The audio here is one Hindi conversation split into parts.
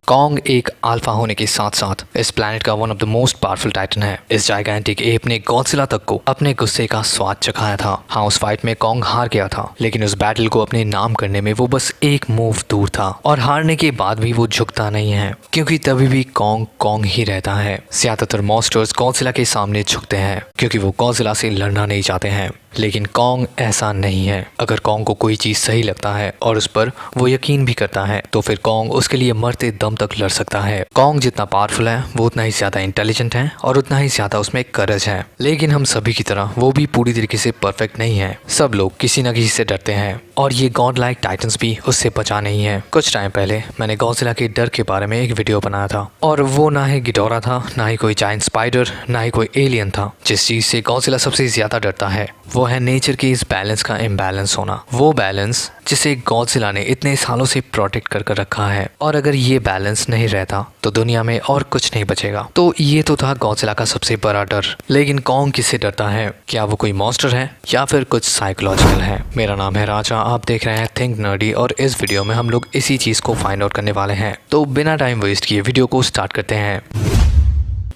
कॉन्ग एक अल्फा होने के साथ साथ इस प्लैनेट का one of the most powerful Titan है। इस जायगेंटिक एप ने गॉडजिला तक को अपने गुस्से का स्वाद चखाया था। हाँ, उस फाइट में कॉन्ग हार गया था, लेकिन उस बैटल को अपने नाम करने में वो बस एक मूव दूर था। और हारने के बाद भी वो झुकता नहीं है, क्योंकि तभी भी कॉन्ग कॉन्ग ही रहता है। ज्यादातर मॉन्स्टर्स गॉडजिला के सामने झुकते हैं क्योंकि वो गॉडजिला से लड़ना नहीं चाहते हैं, लेकिन कॉन्ग ऐसा नहीं है। अगर कॉन्ग को कोई चीज सही लगता है और उस पर वो यकीन भी करता है तो फिर कॉन्ग उसके लिए मरते दम तक लड़ सकता है। कॉन्ग जितना पावरफुल है वो उतना ही ज्यादा इंटेलिजेंट है और उतना ही ज्यादा उसमें करज है। लेकिन हम सभी की तरह वो भी पूरी तरीके से परफेक्ट नहीं है। सब लोग किसी न किसी से डरते हैं और ये गॉड लाइक टाइटन्स भी उससे बचा नहीं है। कुछ टाइम पहले मैंने गॉडजिला के डर के बारे में एक वीडियो बनाया था और वो ना ही गिडोरा था, ना ही कोई जायंट स्पाइडर, ना ही कोई एलियन था। जिस चीज से गॉडजिला सबसे ज्यादा डरता है वो है नेचर के इस बैलेंस का इम्बैलेंस होना। वो बैलेंस जिसे गॉडजिला ने इतने सालों से प्रोटेक्ट कर रखा है, और अगर ये बैलेंस नहीं रहता तो दुनिया में और कुछ नहीं बचेगा। तो ये तो था गॉडजिला का सबसे बड़ा डर। लेकिन कॉन्ग किससे डरता है? क्या वो कोई मॉन्स्टर है या फिर कुछ साइकोलॉजिकल है? मेरा नाम है राजा, आप देख रहे हैं थिंक नर्डी, और इस वीडियो में हम लोग इसी चीज को फाइंड आउट करने वाले हैं। तो बिना टाइम वेस्ट किए वीडियो को स्टार्ट करते हैं।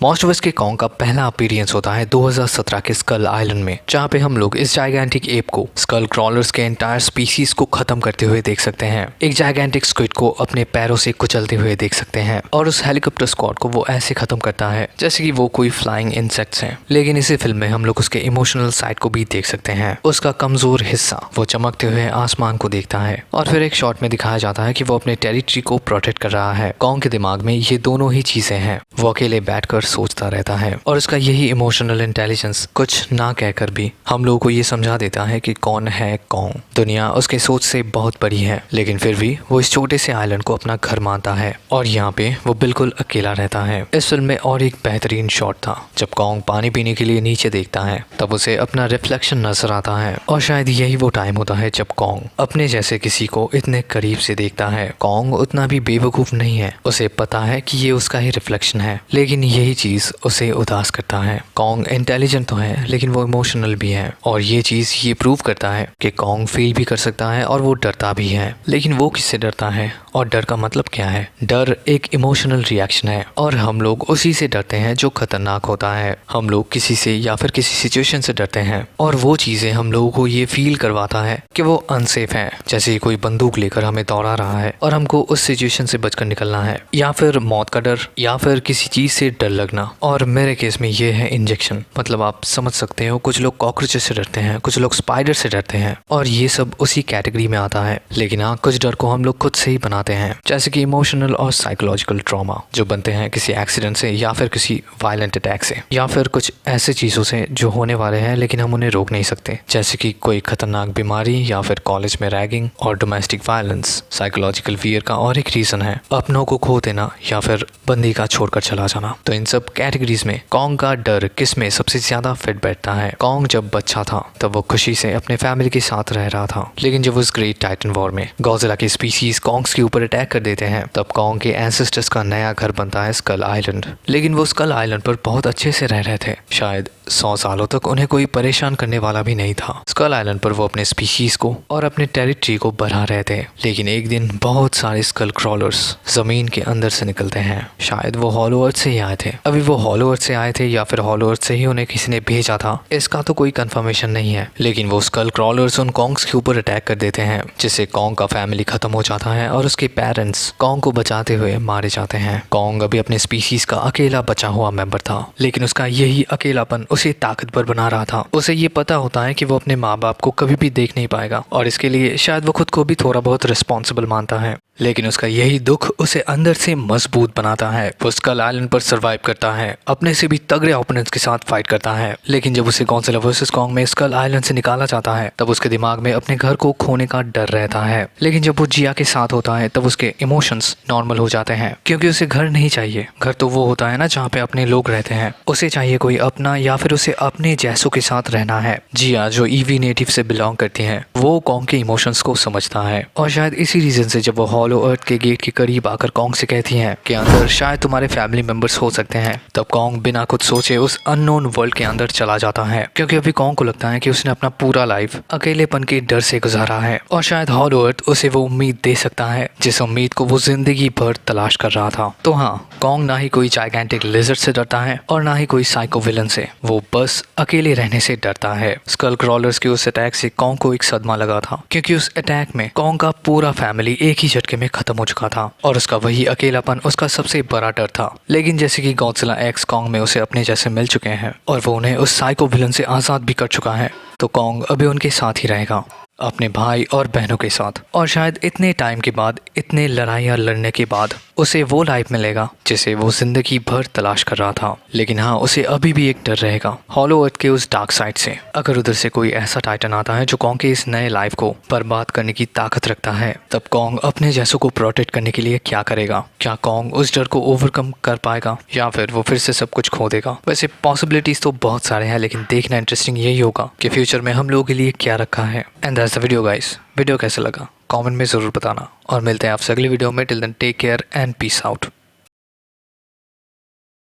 मॉन्स्टरवर्स के कॉन्ग का पहला अपीयरेंस होता है 2017 के स्कल आइलैंड में, जहाँ पे हम लोग इस जायगेंटिक एप को स्कल क्रॉलर्स के एंटायर स्पीसीज को खत्म करते हुए देख सकते हैं। एक जायगेंटिक स्क्विड को अपने पैरों से कुचलते हुए देख सकते हैं, और उस हेलीकॉप्टर स्क्वाड को वो ऐसे खत्म करता है जैसे कि वो कोई फ्लाइंग इंसेक्ट्स हैं। लेकिन इसी फिल्म में हम लोग उसके इमोशनल साइड को भी देख सकते हैं। उसका कमजोर हिस्सा वो चमकते हुए आसमान को देखता है, और फिर एक शॉट में दिखाया जाता है कि वो अपने टेरिटरी को प्रोटेक्ट कर रहा है। कॉन्ग के दिमाग में ये दोनों ही चीजें हैं। वो अकेले बैठकर सोचता रहता है, और उसका यही इमोशनल इंटेलिजेंस कुछ ना कहकर भी हम लोगों को ये समझा देता है कि कौन है कॉन्ग। दुनिया उसके सोच से बहुत बड़ी है, लेकिन फिर भी वो इस छोटे से आइलैंड को अपना घर मानता है, और यहाँ पे वो बिल्कुल अकेला रहता है। इस फिल्म में और एक बेहतरीन शॉट था जब कॉन्ग पानी पीने के लिए नीचे देखता है, तब उसे अपना रिफ्लेक्शन नजर आता है, और शायद यही वो टाइम होता है जब कॉन्ग अपने जैसे किसी को इतने करीब से देखता है। कॉन्ग उतना भी बेवकूफ नहीं है, उसे पता है कि ये उसका ही रिफ्लेक्शन है, लेकिन यही चीज उसे उदास करता है। कॉन्ग इंटेलिजेंट तो है, लेकिन वो इमोशनल भी है, और ये चीज ये प्रूव करता है कि कॉन्ग फील भी कर सकता है और वो डरता भी है। लेकिन वो किससे डरता है और डर का मतलब क्या है? डर एक इमोशनल रिएक्शन है, और हम लोग उसी से डरते हैं जो खतरनाक होता है। हम लोग किसी से या फिर किसी सिचुएशन से डरते हैं, और वो चीजें हम लोगों को ये फील करवाता है कि वो अनसेफ है। जैसे कोई बंदूक लेकर हमें दौड़ा रहा है और हमको उस सिचुएशन से बचकर निकलना है, या फिर मौत का डर, या फिर किसी चीज से डर लगना। और मेरे केस में ये है इंजेक्शन। मतलब आप समझ सकते हो, कुछ लोग कॉकरोचेस से डरते हैं, कुछ लोग स्पाइडर से डरते हैं, और ये सब उसी कैटेगरी में आता है। लेकिन हाँ, कुछ डर को हम लोग खुद से ही बनाते हैं, जैसे कि इमोशनल और साइकोलॉजिकल ट्रॉमा जो बनते हैं किसी एक्सीडेंट से, या फिर किसी वायलेंट अटैक से, या फिर कुछ ऐसे चीजों से जो होने वाले हैं लेकिन हम उन्हें रोक नहीं सकते, जैसे कि कोई खतरनाक बीमारी, या फिर कॉलेज में रैगिंग और डोमेस्टिक वायलेंस। साइकोलॉजिकल फियर का और एक रीजन है अपनों को खो देना या फिर बंदी का छोड़कर चला जाना। तो इन सब कैटेगरीज में कॉन्ग का डर किस में सबसे ज्यादा फिट बैठता है? कॉन्ग जब बच्चा था तब वो खुशी से अपने फैमिली के साथ रह रहा था, लेकिन जब उस ग्रेट टाइटन वॉर में गॉडजिला के स्पीसीज कॉन्ग्स के ऊपर अटैक कर देते हैं, तब कॉन्ग के एंसेस्टर्स का नया घर बनता है स्कल आइलैंड। लेकिन वो स्कल आइलैंड पर बहुत अच्छे से रह रहे थे, शायद 100 सालों तक उन्हें कोई परेशान करने वाला भी नहीं था। स्कल आइलैंड पर वो अपने स्पीशीज को और अपने टेरिटरी को बढ़ा रहे थे, लेकिन एक दिन बहुत सारे स्कल क्रॉलर्स जमीन के अंदर से निकलते हैं। शायद वो हॉलो अर्थ से ही आए थे। अभी वो हॉलो अर्थ से आए थे या फिर हॉलो अर्थ से ही उन्हें किसी ने भेजा था, इसका तो कोई कंफर्मेशन नहीं है। लेकिन वो स्कल क्रॉलर्स उन कॉन्ग्स के ऊपर अटैक कर देते हैं, जिससे कॉन्ग का फैमिली खत्म हो जाता है और उसके पेरेंट्स कॉन्ग को बचाते हुए मारे जाते हैं। कॉन्ग अभी अपने स्पीशीज का अकेला बचा हुआ मेंबर था, लेकिन उसका यही अकेलापन उसे ताकतवर बना रहा था। उसे ये पता होता है कि वो अपने माँ बाप को कभी भी देख नहीं पाएगा, और इसके लिए शायद वो खुद को भी थोड़ा बहुत रिस्पॉन्सिबल मानता है। लेकिन उसका यही दुख उसे अंदर से मजबूत बनाता है। वो स्कल आइलैंड पर सरवाइव करता है, अपने से भी तगड़े ओपोनेंट्स के साथ फाइट करता है। लेकिन जब उसे गॉडजिला वर्सेस कॉन्ग में स्कल आइलैंड से निकाला जाता है, तब उसके दिमाग में अपने घर को खोने का डर रहता है। लेकिन जब वो जिया के साथ होता है, तब उसके इमोशंस नॉर्मल हो जाते हैं, क्योंकि उसे घर नहीं चाहिए। घर तो वो होता है ना जहाँ पे अपने लोग रहते हैं। उसे चाहिए कोई अपना, या फिर उसे अपने जैसों के साथ रहना है। जिया जो ईवी नेटिव से बिलोंग करती है, वो कॉन्ग के इमोशंस को समझता है, और शायद इसी रीजन से जब वो हॉलो अर्थ के गेट के करीब आकर कॉन्ग से कहती हैं कि अंदर शायद तुम्हारे फैमिली मेंबर्स हो सकते हैं। तब कॉन्ग बिना कुछ सोचे उस अननोन वर्ल्ड के अंदर चला जाता है, क्योंकि अभी कॉन्ग को लगता है कि उसने अपना पूरा लाइफ अकेलेपन के डर से गुजारा है और शायद हॉलो अर्थ उसे वो उम्मीद दे सकता है जिस उम्मीद को वो जिंदगी भर तलाश कर रहा था। तो हाँ, कॉन्ग ना ही कोई जाइगेंटिक लिजर्ड से डरता है और ना ही कोई साइको विलन से, वो बस अकेले रहने से डरता है। स्कल क्रॉलर्स के उस अटैक से कॉन्ग को एक सदमा लगा था, क्योंकि उस अटैक में कॉन्ग का पूरा फैमिली एक ही झटके में खत्म हो चुका था और उसका वही अकेलापन उसका सबसे बड़ा डर था। लेकिन जैसे कि गॉडजिला एक्स कॉन्ग में उसे अपने जैसे मिल चुके हैं और वो उन्हें उस साइको विलन से आज़ाद भी कर चुका है, तो कॉन्ग अभी उनके साथ ही रहेगा, अपने भाई और बहनों के साथ। और शायद इतने टाइम के बाद, इतने लड़ाइयाँ लड़ने के बाद उसे वो लाइफ मिलेगा जिसे वो जिंदगी भर तलाश कर रहा था। लेकिन हाँ, उसे अभी भी एक डर रहेगा हॉलो अर्थ के उस डार्क साइड से। अगर उधर से कोई ऐसा टाइटन आता है जो कॉन्ग के इस नए लाइफ को बर्बाद करने की ताकत रखता है, तब कॉन्ग अपने जैसों को प्रोटेक्ट करने के लिए क्या करेगा? क्या कॉन्ग उस डर को ओवरकम कर पाएगा या फिर वो फिर से सब कुछ खो देगा? वैसे पॉसिबिलिटीज तो बहुत सारे हैं, लेकिन देखना इंटरेस्टिंग यही होगा कि फ्यूचर में हम लोगों के लिए क्या रखा है। And that's the video guys. Video कैसा लगा कमेंट में ज़रूर बताना और मिलते हैं आपसे अगली वीडियो में। Till then take care and peace out.